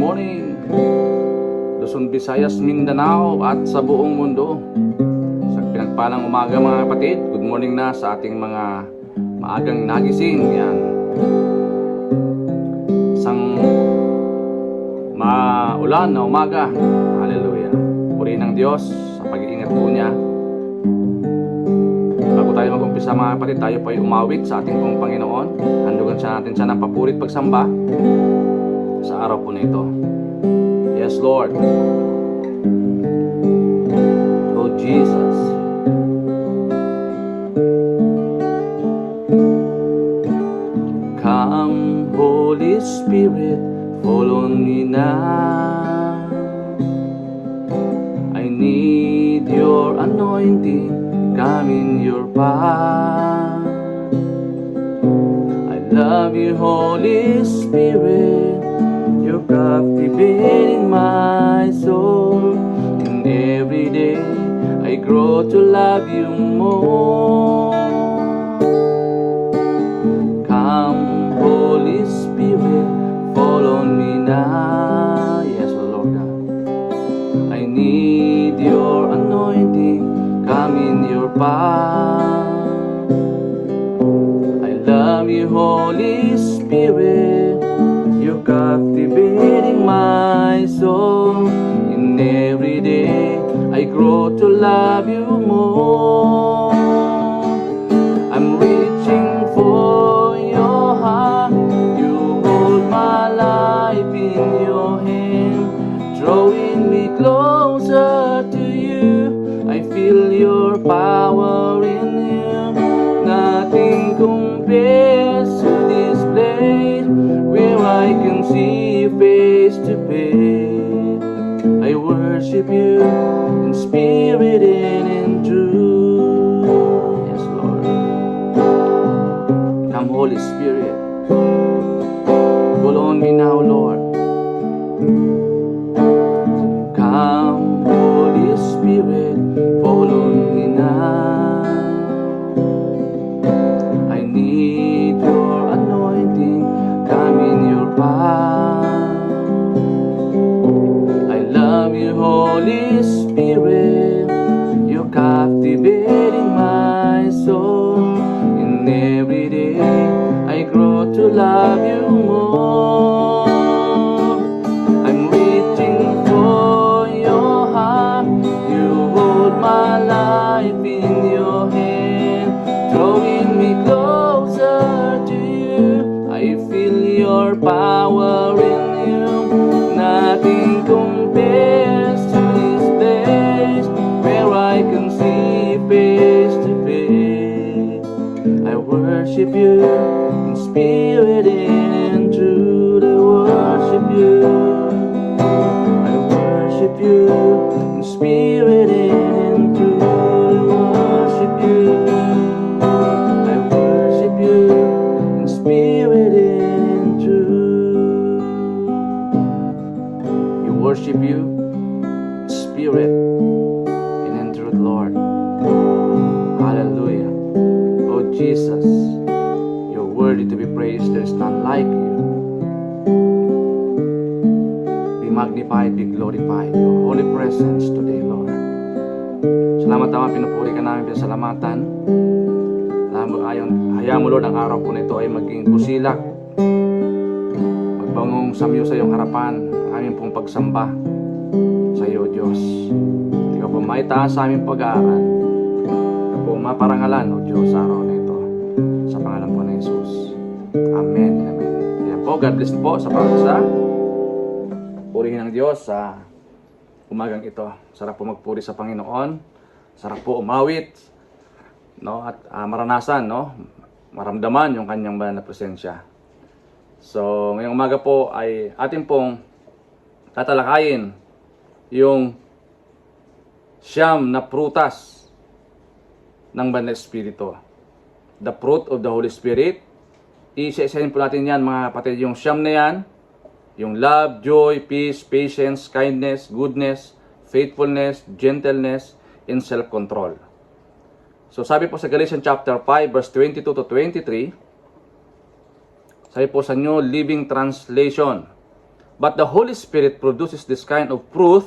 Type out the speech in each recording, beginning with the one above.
morning, Luzon, Visayas, Mindanao at sa buong mundo. Sa pinagpalang umaga mga kapatid, good morning na sa ating mga maagang nagising. Yan. Isang maulan na umaga. Hallelujah. Purihin ng Diyos sa pag-iingat po niya. Bago tayo mag-umpisa mga kapatid, tayo po ay umawit sa ating pong Panginoon. Handugan natin siya ng papurit pagsamba sa araw po na ito. Yes, Lord. Oh, Jesus. Come, Holy Spirit, fall on me now. I need your anointing, come in your power. I love you, Holy Spirit. You're captivating my soul, and every day I grow to love you more. Come, Holy Spirit, fall on me now. Yes, Lord God. I need your anointing, come in your power. I love you, Holy Spirit. You're captivating my soul, and every day I grow to love you more. I'm reaching for your heart. You hold my life in your hand, drawing me closer to you. I feel your power in you. Nothing compares to this place where I can see you face to face. I worship you in spirit and in truth. Yes, Lord. Come, Holy Spirit, fall on me now, Lord. Come, Holy Spirit, fall on me now. I need your anointing, come in your power. I love you, Holy Spirit. You're captivating my soul, and every day I grow to love you more. I'm reaching for your heart. You hold my life in your hand, drawing me closer to you. I feel your power in you. Nothing compares to this place where I can see face to face. I worship you in spirit and in truth. I worship you. I worship you in spirit and in truth. I worship you. I worship you in spirit and in truth. You worship you in spirit and in truth, Lord. Hallelujah. Oh Jesus, you're worthy to be praised. There is none like you. Be magnified, be glorified. Your holy presence today, Lord. Salamat Ama, pinupuri ka namin, pinasalamatan. Hayaan mo, Lord, ang araw po nito ay maging busilak, magbangong samyo sa iyong harapan, aming pong pagsamba sa iyo, Diyos. Ikaw po maitaas sa aming pag-aaral. Ikaw po maparangalan, O Diyos, sa araw na ito. Sa pangalan po ng Jesus. Amen. Amen. Yan po, God bless po sa pagkasa. Purihin ng Diyos sa umagang ito. Sarap po magpuri sa Panginoon. Sarap po umawit, no? At maranasan, no? Maramdaman yung kanyang banal na presensya. So, ngayong umaga po ay atin pong tatalakayin yung siyam na prutas ng banal na Espiritu. The fruit of the Holy Spirit. Isa-isahin po natin yan mga kapatid. Yung siyam na yan, yung love, joy, peace, patience, kindness, goodness, faithfulness, gentleness, and self-control. So sabi po sa Galatians chapter 5 verse 22 to 23, sabi po sa New Living Translation, But the Holy Spirit produces this kind of fruit,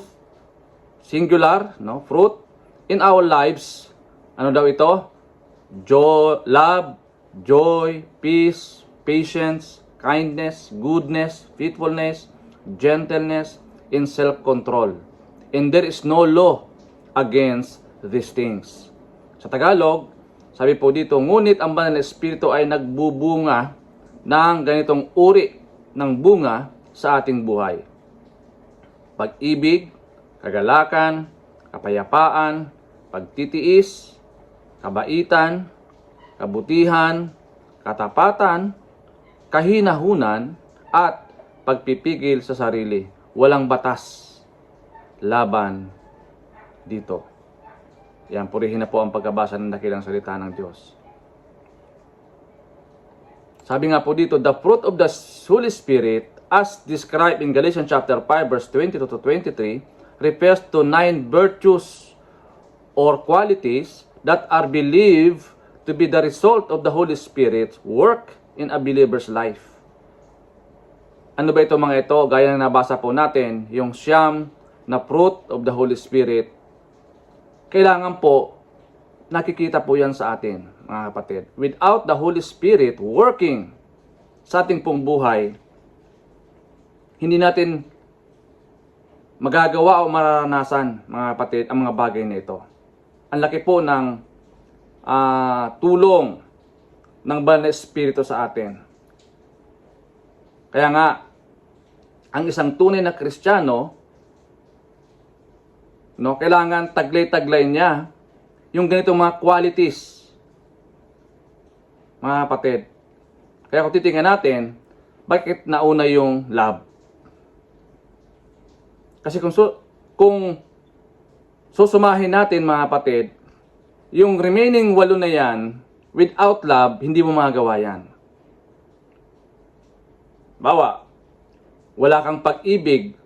singular, no, fruit, in our lives. Ano daw ito? Love, joy, peace, patience, kindness, goodness, faithfulness, gentleness, and self-control. And there is no law against these things. Sa Tagalog, sabi po dito, ngunit ang banal na Espiritu ay nagbubunga ng ganitong uri ng bunga sa ating buhay. Pag-ibig, kagalakan, kapayapaan, pagtitiis, kabaitan, kabutihan, katapatan, kahinahunan, at pagpipigil sa sarili. Walang batas laban dito. Yan, purihin na po ang pagkabasa ng dakilang salita ng Diyos. Sabi nga po dito, the fruit of the Holy Spirit, as described in Galatians chapter 5, verse 22 to 23, refers to 9 virtues or qualities that are believed to be the result of the Holy Spirit's work in a believer's life. Ano ba ito mga ito? Gaya na nabasa po natin, yung siyam na fruit of the Holy Spirit. Kailangan po, nakikita po yan sa atin, mga kapatid. Without the Holy Spirit working sa ating pong buhay, hindi natin magagawa o mararanasan, mga kapatid, ang mga bagay na ito. Ang laki po ng tulong ng banal na Espiritu sa atin. Kaya nga, ang isang tunay na Kristiyano, no, kailangan taglay-taglay niya yung ganitong mga qualities, mga kapatid. Kaya kung titingnan natin, bakit nauna yung love? Kasi kung susumahin natin, mga kapatid, yung remaining 8 na yan, without love, hindi mo magagawa yan. Bawa, wala kang pag-ibig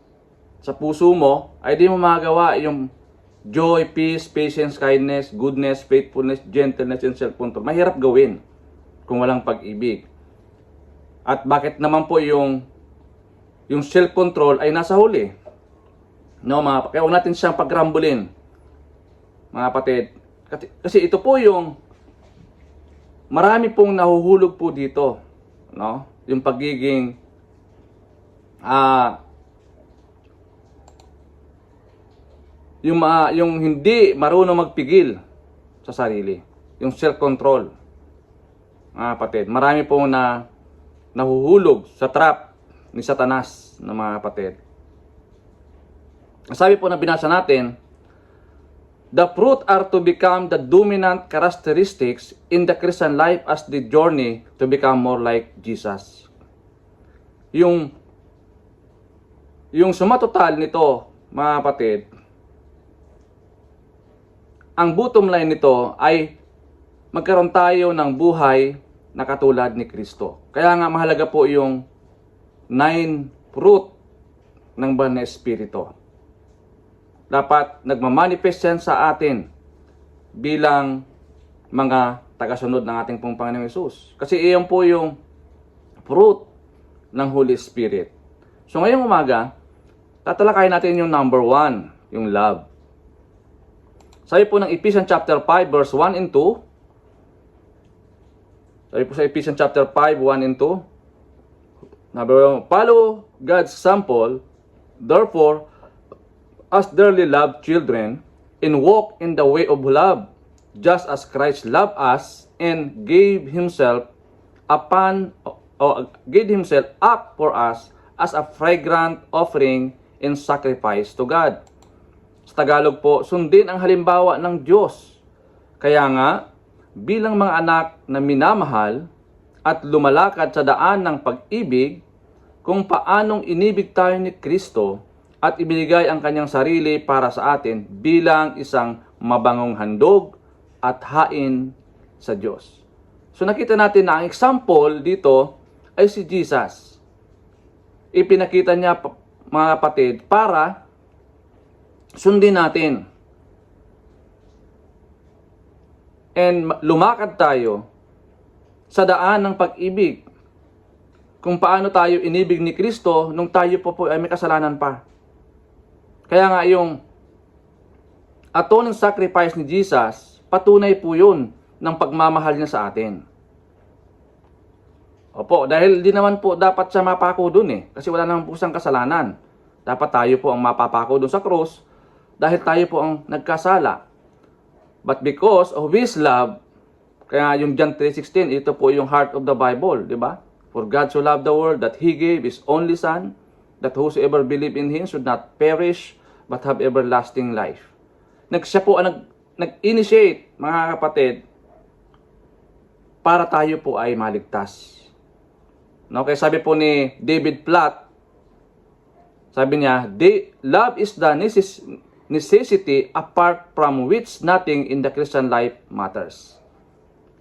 sa puso mo, ay di mo magagawa yung joy, peace, patience, kindness, goodness, faithfulness, gentleness, and self-control. Mahirap gawin kung walang pag-ibig. At bakit naman po yung self-control ay nasa huli? No, kaya huwag natin siyang pagrambulin, mga kapatid. Kasi ito po yung marami pong nahuhulog po dito, no? Yung pagiging yung hindi marunong magpigil sa sarili, yung self-control. Mga kapatid, marami pong nahuhulog sa trap ni Satanas, na mga kapatid. Sabi po na binasa natin, the fruit are to become the dominant characteristics in the Christian life as the journey to become more like Jesus. Yung sumatotal nito, mga kapatid, ang bottom line nito ay magkaroon tayo ng buhay na katulad ni Kristo. Kaya nga mahalaga po yung 9 fruit ng banal na Espiritu. Dapat nagmamanifest yan sa atin bilang mga tagasunod ng ating pong Panginoong Hesus. Kasi iyon po yung fruit ng Holy Spirit. So ngayong umaga, tatalakayin natin yung number 1, yung love. Sabi po ng Ephesians chapter 5 verse 1 and 2. Sabi po sa Ephesians chapter 5, 1 and 2. Number 1, follow God's example, therefore, as dearly loved children, and walk in the way of love, just as Christ loved us and gave himself up for us as a fragrant offering and sacrifice to God. Sa Tagalog po, sundin ang halimbawa ng Diyos. Kaya nga, bilang mga anak na minamahal at lumalakad sa daan ng pag-ibig, kung paanong inibig tayo ni Kristo at ibinigay ang kanyang sarili para sa atin bilang isang mabangong handog at hain sa Diyos. So nakita natin na ang example dito ay si Jesus. Ipinakita niya, mga kapatid, para sundin natin. And lumakad tayo sa daan ng pag-ibig. kung paano tayo inibig ni Kristo nung tayo po ay may kasalanan pa. Kaya nga yung atoning sacrifice ni Jesus, patunay po yun ng pagmamahal niya sa atin. Opo, dahil di naman po dapat siya mapako dun kasi wala naman po siyang kasalanan. Dapat tayo po ang mapapako dun sa cross dahil tayo po ang nagkasala. But because of His love, kaya yung John 3:16, ito po yung heart of the Bible, di ba? For God so loved the world that He gave His only Son, that whosoever believe in Him should not perish, but have everlasting life. Siya po ang nag-initiate, mga kapatid, para tayo po ay maligtas. No, kaya sabi po ni David Platt, sabi niya, love is the necessity apart from which nothing in the Christian life matters.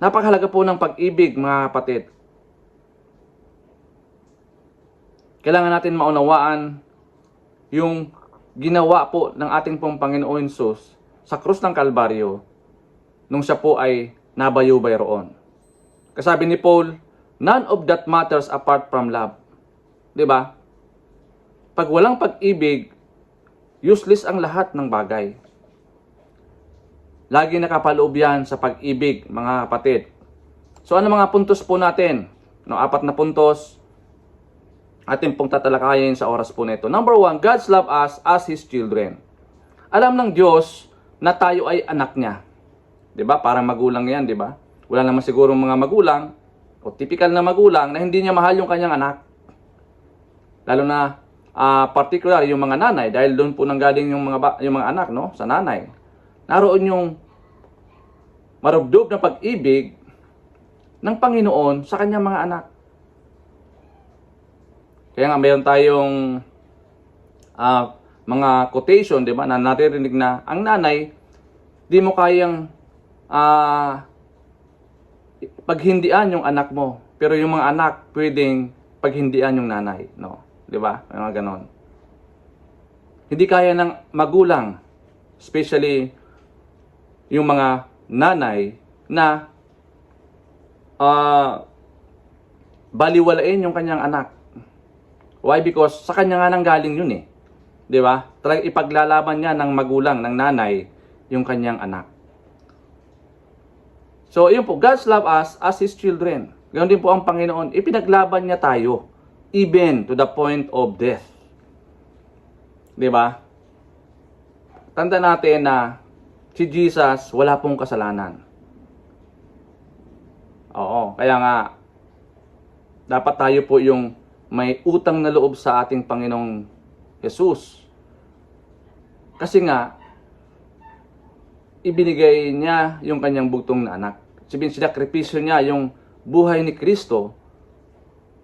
Napakahalaga po ng pag-ibig, mga kapatid. Kailangan natin maunawaan yung ginawa po ng ating pong Panginoon Jesus sa krus ng Kalbaryo nung siya po ay nabayubay roon. Kasabi ni Paul, none of that matters apart from love. 'Di ba? Pag walang pag-ibig, useless ang lahat ng bagay. Lagi nakapaloob yan sa pag-ibig, mga kapatid. So ano mga puntos po natin? No, 4 na puntos ating pong tatalakayin sa oras po nito. Number 1, God's love us as His children. Alam ng Diyos na tayo ay anak niya. 'Di ba? Parang magulang 'yan, 'di ba? Wala naman siguro mga magulang o typical na magulang na hindi niya mahal yung kanyang anak. Lalo na particular yung mga nanay, dahil doon po nanggaling yung mga anak, no, sa nanay. Naroon yung marubdob na pag-ibig ng Panginoon sa kanyang mga anak. Kaya nga mayroon tayong mga quotation, di ba, na naririnig na ang nanay, di mo kayang paghindian yung anak mo, pero yung mga anak pwedeng paghindian yung nanay, no? Di ba? May mga ganon. Hindi kaya ng magulang, especially yung mga nanay, na baliwalain yung kanyang anak. Why? Because sa kanya nga nang galing yun Di ba? Talagang ipaglalaban niya ng magulang, ng nanay, yung kanyang anak. So, yun po, God's love us as His children. Ganoon din po ang Panginoon. Ipinaglaban niya tayo, even to the point of death. Di ba? Tanda natin na si Jesus, wala pong kasalanan. Oo, kaya nga, dapat tayo po yung may utang na loob sa ating Panginoong Jesus. Kasi nga, ibinigay niya yung kanyang bugtong na anak. Sabihin, sinakripisyo niya yung buhay ni Kristo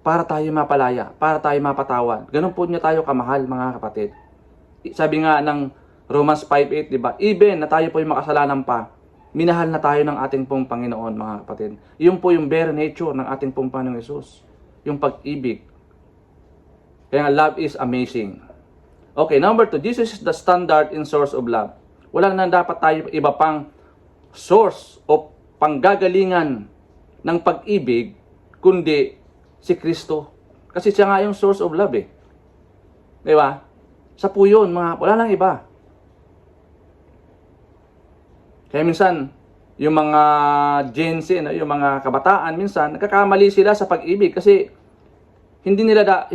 para tayo mapalaya, para tayo mapatawad. Ganun po niya tayo kamahal, mga kapatid. Sabi nga ng Romans 5:8, di ba? Even na tayo po yung makasalanan pa, minahal na tayo ng ating pong Panginoon, mga kapatid. Yun po yung bare nature ng ating pong Panginoong Jesus. Yung pag-ibig. Kaya nga, love is amazing. Okay, number 2, Jesus is the standard and source of love. Wala na dapat tayo iba pang source o panggagalingan ng pag-ibig, kundi si Kristo. Kasi siya nga yung source of love Di ba? Sa po yun, wala nang iba. Kaya minsan, yung mga Gen Z, yung mga kabataan, minsan, nagkakamali sila sa pag-ibig kasi hindi nila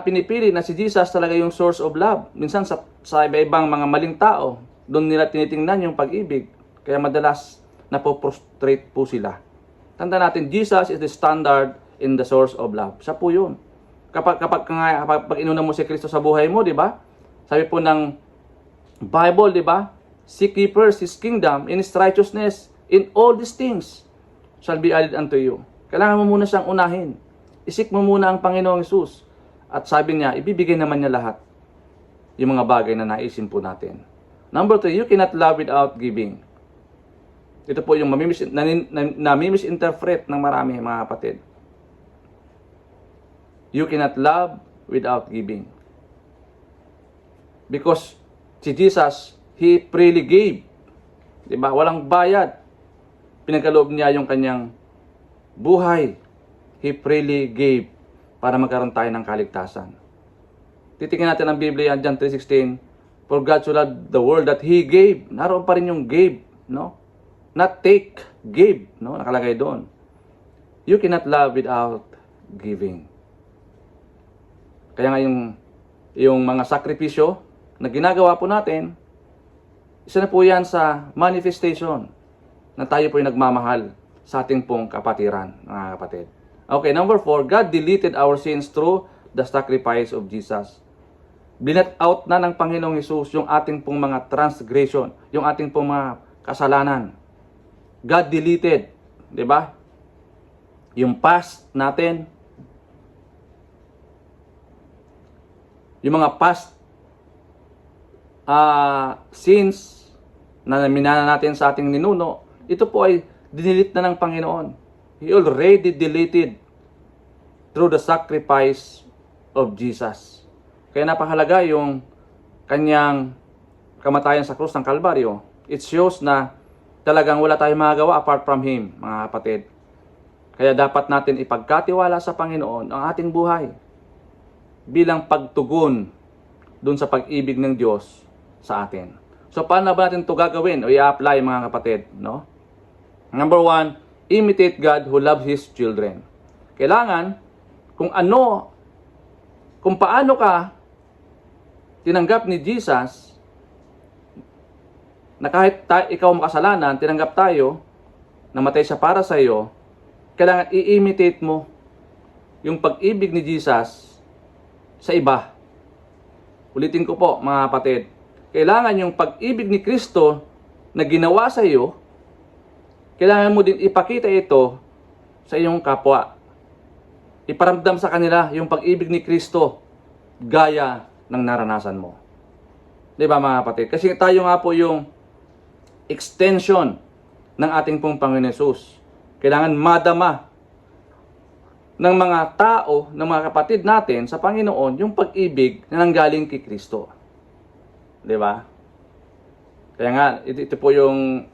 pinipili na si Jesus talaga yung source of love. Minsan sa iba-ibang mga maling tao, doon nila tinitingnan yung pag-ibig. Kaya madalas napoprostrate po sila. Tanda natin, Jesus is the standard in the source of love. Siya po yun. Kapag inuna mo si Kristo sa buhay mo, di ba? Sabi po ng Bible, di ba? Seek ye first His kingdom and His righteousness, in all these things shall be added unto you. Kailangan mo muna siyang unahin. Isik mo muna ang Panginoong Jesus. At sabi niya, ibibigay naman niya lahat yung mga bagay na naisin po natin. Number 3, you cannot love without giving. Ito po yung nami-misinterpret ng marami, mga kapatid. You cannot love without giving. Because si Jesus, He freely gave. Diba? Walang bayad. Pinagkaloob niya yung kanyang buhay. He freely gave para magkaroon tayo ng kaligtasan. Titingnan natin ang Biblia, John 3:16. For God so loved the world that He gave. Naroon pa rin yung gave, no? Not take, give, no? Nakalagay doon. You cannot love without giving. Kaya nga yung mga sakripisyo na ginagawa po natin, isa na po yan sa manifestation na tayo po yung nagmamahal sa ating pong kapatiran, mga kapatid. Okay, number 4, God deleted our sins through the sacrifice of Jesus. Binat out na ng Panginoong Hesus yung ating pong mga transgression, yung ating pong mga kasalanan. God deleted, di ba? Yung past natin, yung mga past sins na minana natin sa ating ninuno, ito po ay dinilit na ng Panginoon. He already deleted through the sacrifice of Jesus. Kaya napakahalaga yung kanyang kamatayan sa krus ng Kalbaryo. It shows na talagang wala tayong magagawa apart from Him, mga kapatid. Kaya dapat natin ipagkatiwala sa Panginoon ang ating buhay bilang pagtugon dun sa pag-ibig ng Diyos sa atin. So, paano ba natin ito gagawin o i-apply, mga kapatid? No? Number 1, imitate God who loves His children. Kailangan, kung paano ka tinanggap ni Jesus, na kahit ikaw makasalanan, tinanggap tayo, namatay siya para sa iyo, kailangan i-imitate mo yung pag-ibig ni Jesus sa iba. Ulitin ko po, mga kapatid, kailangan yung pag-ibig ni Kristo na ginawa sa iyo, kailangan mo din ipakita ito sa iyong kapwa. Iparamdam sa kanila yung pag-ibig ni Kristo gaya ng naranasan mo. Di ba, mga kapatid? Kasi tayo nga po yung extension ng ating pong Panginoon Hesus. Kailangan madama ng mga tao, ng mga kapatid natin sa Panginoon yung pag-ibig na nanggaling kay Kristo. Di ba? Kaya nga, ito po yung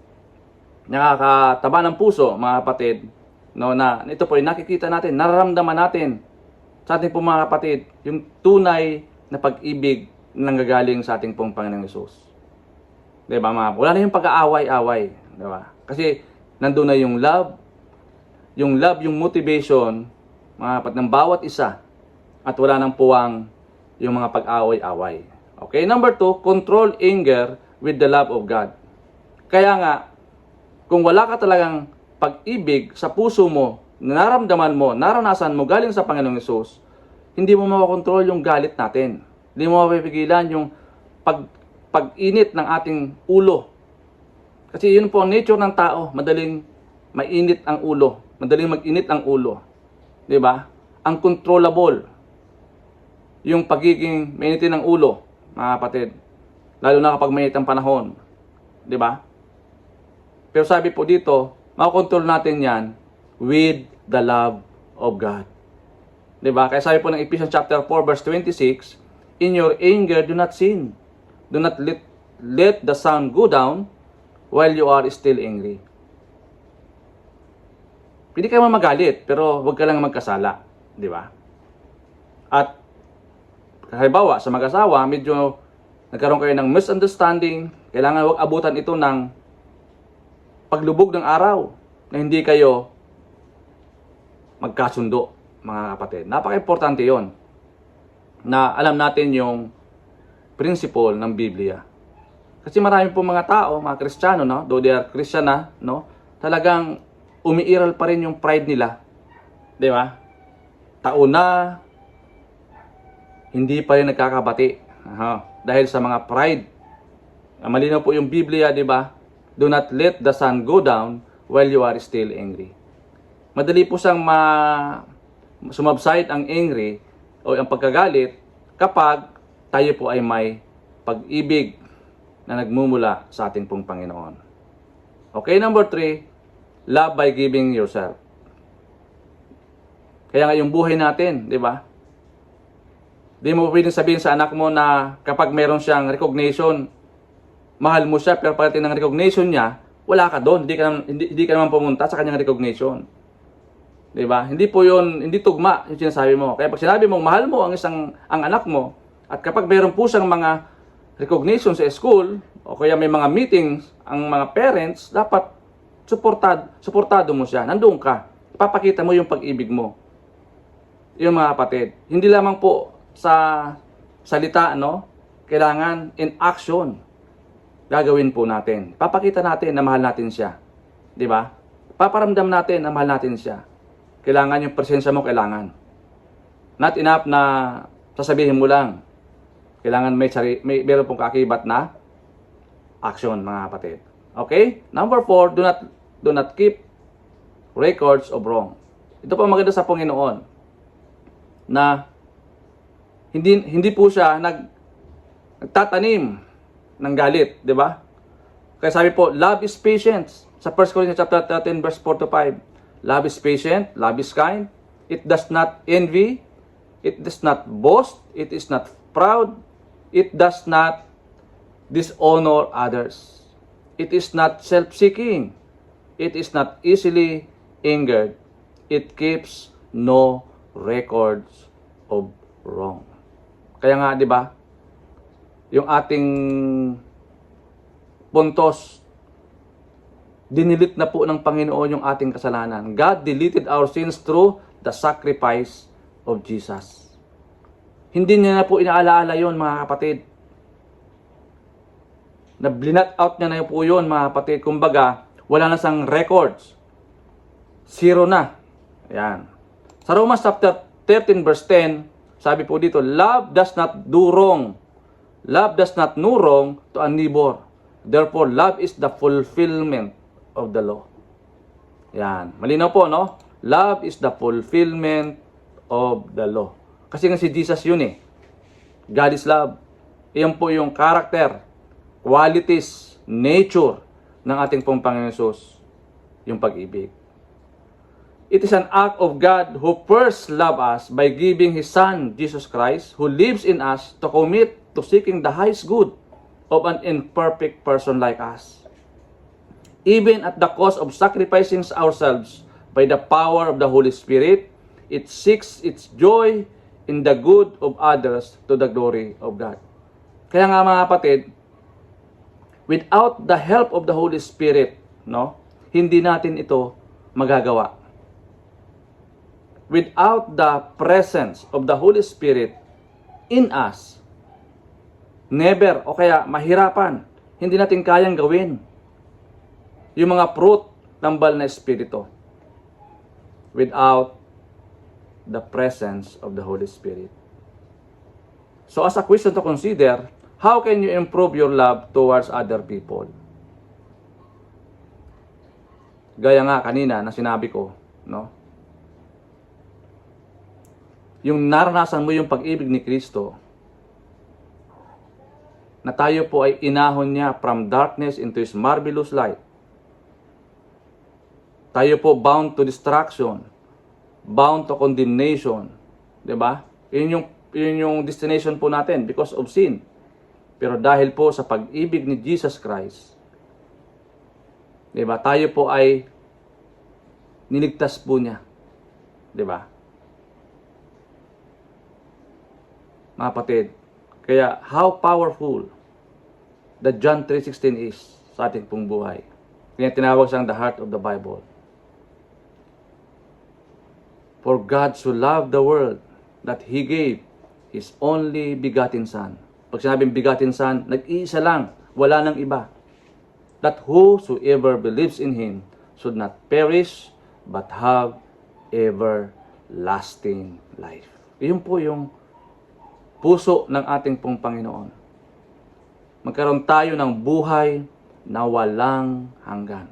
nakakataba ng puso, mga kapatid, no, na ito po yung nakikita natin, nararamdaman natin sa ating pong mga kapatid, yung tunay na pag-ibig na nanggagaling sa ating pong Panginoong Hesus. Di ba, mga? Wala na yung pag-aaway-away. Di ba? Kasi nandun na yung love, yung motivation, mga kapatid, ng bawat isa, at wala nang puwang yung mga pag-away-away. Okay, number 2, control anger with the love of God. Kaya nga, kung wala ka talagang pag-ibig sa puso mo, naramdaman mo, naranasan mo galing sa Panginoong Hesus, hindi mo makakontrol yung galit natin. Hindi mo mapipigilan yung pag-init ng ating ulo. Kasi yun po ang nature ng tao, madaling mainit ang ulo, madaling mag-init ang ulo. 'Di ba? Uncontrollable yung pagiging mainitin ng ulo, mga kapatid. Lalo na kapag mainit ang panahon. 'Di ba? Pero sabi po dito, makakontrol natin 'yan with the love of God. 'Di ba? Kaya sabi po ng Ephesians chapter 4 verse 26, in your anger do not sin. Do not let the sun go down while you are still angry. Pwede ka magalit, pero huwag ka lang magkasala. Di ba? At, halimbawa, sa mag-asawa, medyo nagkaroon kayo ng misunderstanding, kailangan huwag abutan ito ng paglubog ng araw na hindi kayo magkasundo, mga kapatid. Napaka-importante yon na alam natin yung principle ng Biblia. Kasi marami po mga tao, mga Kristiyano, no? Though they are Christian na, no? Talagang umiiral pa rin yung pride nila. Di ba? Taon na, hindi pa rin nagkakabati. Dahil sa mga pride. Malinaw po yung Biblia, di ba? Do not let the sun go down while you are still angry. Madali po siyang sumabside ang angry o ang pagkagalit kapag tayo po ay may pag-ibig na nagmumula sa ating pong Panginoon. Okay, number 3, love by giving yourself. Kaya nga yung buhay natin, di ba? Di mo pwedeng sabihin sa anak mo na kapag meron siyang recognition, mahal mo siya, pero pagdating ng recognition niya, wala ka doon. Hindi ka naman pumunta sa kanyang recognition. 'Di ba? Hindi po 'yun, hindi tugma yung sinasabi mo. Kaya pag sinabi mong mahal mo ang anak mo, at kapag mayroon po siyang mga recognition sa school o kaya may mga meetings ang mga parents, dapat suportado mo siya. Nandoon ka. Ipapakita mo yung pag-ibig mo. Yung mga kapatid. Hindi lamang po sa salita, no? Kailangan in action. Gagawin po natin. Papakita natin na mahal natin siya. 'Di ba? Paparamdam natin na mahal natin siya. Kailangan yung presensya mo, kailangan. Not enough na sasabihin mo lang. Kailangan meron pong kakibat na action, mga kapatid. Okay? Number 4, do not keep records of wrong. Ito po maganda sa Panginoon na hindi po siya nagtatanim ng galit, 'di ba? Kaya sabi po, love is patience. Sa 1 Corinthians chapter 13 verse 4 to 5. Love is patient, love is kind. It does not envy, it does not boast, it is not proud, it does not dishonor others. It is not self-seeking. It is not easily angered. It keeps no records of wrong. Kaya nga, 'di ba? Yung ating puntos, dinilit na po ng Panginoon yung ating kasalanan. God deleted our sins through the sacrifice of Jesus. Hindi niya na po inaalaala yun, mga kapatid. Na-blinat out niya na po yun, mga kapatid. Kumbaga, wala na sang records. Zero na. Ayan. Sa Romans chapter 13 verse 10, sabi po dito, love does not do wrong. Love does not know wrong to a neighbor. Therefore, love is the fulfillment of the law. Yan. Malinaw po, no? Love is the fulfillment of the law. Kasi nga si Jesus yun eh. God is love. Iyan po yung character, qualities, nature ng ating pong Panginoon Jesus, yung pag-ibig. It is an act of God who first loved us by giving His Son, Jesus Christ, who lives in us to commit to seeking the highest good of an imperfect person like us. Even at the cost of sacrificing ourselves by the power of the Holy Spirit, it seeks its joy in the good of others to the glory of God. Kaya nga, mga kapatid, without the help of the Holy Spirit, no, hindi natin ito magagawa. Without the presence of the Holy Spirit in us, never o kaya mahirapan, hindi natin kayang gawin yung mga fruit ng banal na Espiritu without the presence of the Holy Spirit. So as a question to consider, how can you improve your love towards other people? Gaya nga kanina na sinabi ko, no? Yung naranasan mo yung pag-ibig ni Kristo, na tayo po ay inahon niya from darkness into His marvelous light. Tayo po bound to destruction, bound to condemnation, 'di ba? Yun yung destination po natin because of sin. Pero dahil po sa pag-ibig ni Jesus Christ, 'di ba? Tayo po ay niligtas po niya, 'di ba? Mga kapatid, kaya how powerful the John 3:16 is sa ating pong buhay. Kaya tinawag siyang the heart of the Bible. For God so loved the world that He gave His only begotten Son. Pag sinabing begotten Son, nag-iisa lang, wala nang iba. That whosoever believes in Him should not perish, but have everlasting life. Iyon po yung puso ng ating pong Panginoon. Magkaroon tayo ng buhay na walang hanggan.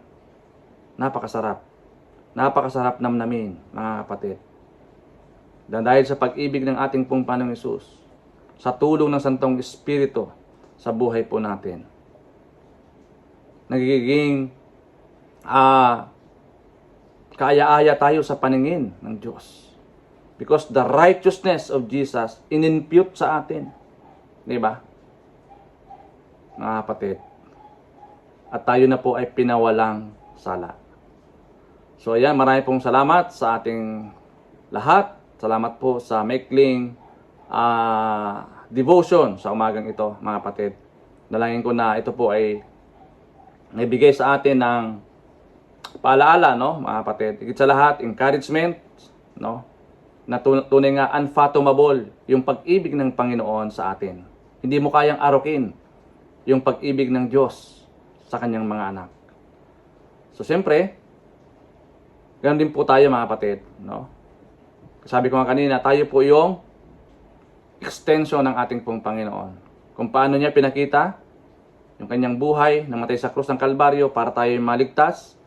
Napakasarap. Napakasarap namnamin, mga kapatid. Dahil sa pag-ibig ng ating pong Panginoong Hesus, sa tulong ng Santong Espiritu sa buhay po natin, nagiging kaaya-aya tayo sa paningin ng Diyos. Because the righteousness of Jesus in-impute sa atin. Di ba? Mga kapatid. At tayo na po ay pinawalang sala. So ayan, marami pong salamat sa ating lahat. Salamat po sa maikling devotion sa umagang ito, mga kapatid. Dalangin ko na ito po ay naibigay sa atin ng paalaala, no, mga kapatid. Higit sa lahat, encouragement, no, na tunay nga unfathomable yung pag-ibig ng Panginoon sa atin. Hindi mo kayang arukin yung pag-ibig ng Diyos sa kanyang mga anak. So, siyempre, ganoon din po tayo, mga kapatid, no? Sabi ko nga kanina, tayo po yung extension ng ating pong Panginoon. Kung paano niya pinakita yung kanyang buhay, namatay sa krus ng Kalbaryo para tayo maligtas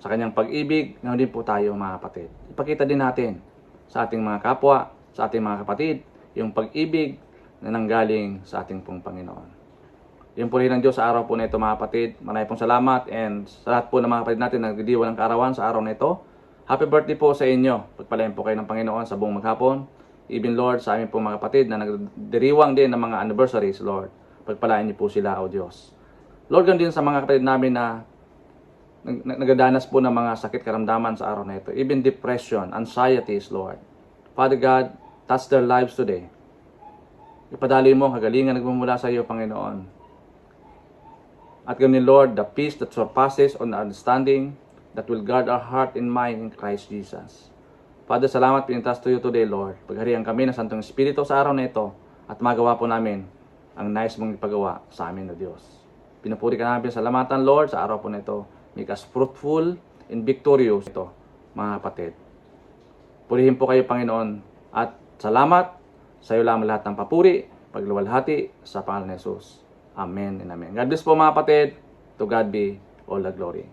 sa kanyang pag-ibig, ganoon din po tayo, mga kapatid. Ipakita din natin sa ating mga kapwa, sa ating mga kapatid, yung pag-ibig na nanggaling sa ating pong Panginoon. Yung purihin ng Diyos sa araw po na ito, mga kapatid. Maraming pong salamat, and sa lahat po ng mga kapatid natin na nagdidiwa ng kaarawan sa araw na ito, happy birthday po sa inyo. Pagpalain po kayo ng Panginoon sa buong maghapon. Even Lord, sa amin po mga kapatid na nagdiriwang din ng mga anniversaries, Lord. Pagpalain niyo po sila, O Diyos. Lord, ganun din sa mga kapatid namin na nagadanas po ng mga sakit karamdaman sa araw na ito. Even depression, anxieties, Lord. Father God, touch their lives today. Ipadali mo ang kagalingan nagmumula sa iyo, Panginoon. At ganoon, Lord, the peace that surpasses on understanding, that will guard our heart and mind in Christ Jesus. Father, salamat, pinintas to you today, Lord. Pagharihan kami ng Santong Espiritu sa araw na ito at magawa po namin ang nais mong ipagawa sa amin, O Diyos. Pinupuri ka namin, salamatan, Lord, sa araw po na ito. Make us fruitful and victorious ito, mga kapatid. Purihin po kayo, Panginoon, at salamat sa iyo lamang lahat ng papuri, pagluwalhati sa pangalan ni Jesus. Amen and amen. God bless po, mga kapatid. To God be all the glory.